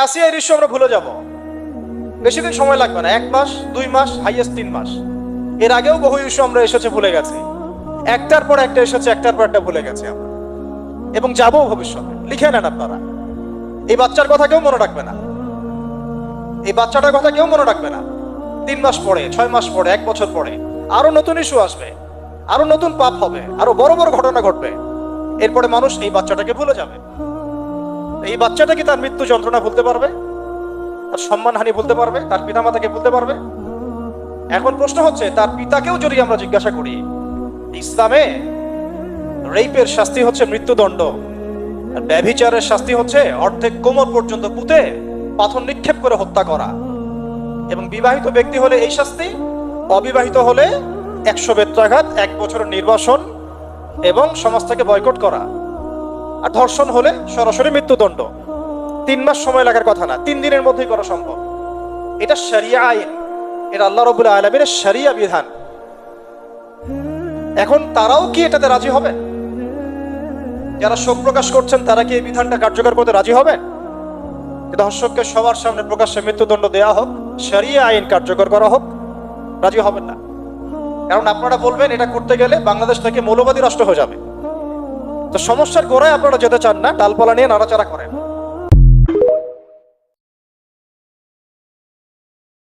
আসি এই দৃশ্য আমরা ভুলে যাব। বেশি দিন সময় লাগবে না, 1 মাস 2 মাস হাইয়েস্ট 3 মাস। এর আগেও বহু ইস্যু আমরা এসেছে ভুলে গেছি, একটার পর একটা এসেছে, একটার পর একটা ভুলে গেছি আমরা, এবং যাবো ভবিষ্যতে। লিখে নেন আপনারা, এই বাচ্চার কথা কেউ মনে রাখবে না, এই বাচ্চাটার কথা কেউ মনে রাখবে না। 3 মাস পরে, 6 মাস পরে, 1 বছর পরে আরো নতুন ইস্যু আসবে, আরো নতুন পাপ হবে, আরো বড় বড় ঘটনা ঘটবে। এরপরে মানুষ এই বাচ্চাটাকে ভুলে যাবে। এই বাচ্চাটা কি তার মৃত্যু যন্ত্রণা ভুলতে পারবে? তার সম্মানহানি ভুলতে পারবে? তার পিতামাতাকে ভুলতে পারবে? এখন প্রশ্ন হচ্ছে, তার পিতাকেও যদি আমরা জিজ্ঞাসা করি, ইসলামে রেপের শাস্তি হচ্ছে মৃত্যুদণ্ড, আর ব্যভিচারের শাস্তি হচ্ছে অর্ধেক কোমর পর্যন্ত পুঁতে পাথর নিক্ষেপ করে হত্যা করা, এবং বিবাহিত ব্যক্তি হলে এই শাস্তি, অবিবাহিত হলে 100 বেত্রাঘাত, 1 বছরের নির্বাসন এবং সমাজ থেকে বয়কট করা, আর ধর্ষণ হলে সরাসরি মৃত্যুদণ্ড। 3 মাস সময় লাগার কথা না, 3 দিনের মধ্যেই করা সম্ভব। এটা শরিয়া আইন, এটা আল্লাহ রাব্বুল আলামিনের শরিয়া বিধান। এখন তারাও কি এটাতে রাজি হবে? যারা শোক প্রকাশ করছেন তারা কি এই বিধানটা কার্যকর করতে রাজি হবে? ধর্ষককে সবার সামনে প্রকাশ্যে মৃত্যুদণ্ড দেওয়া হোক, শরিয়া আইন কার্যকর করা হোক, রাজি হবেন না। কারণ আপনারা বলবেন এটা করতে গেলে বাংলাদেশ থেকে মৌলবাদী রাষ্ট্র হয়ে যাবে। তো সমস্যার গোড়ায় আপনারা যেতে চান না, ডালপালা নিয়ে নাড়াচাড়া করেন।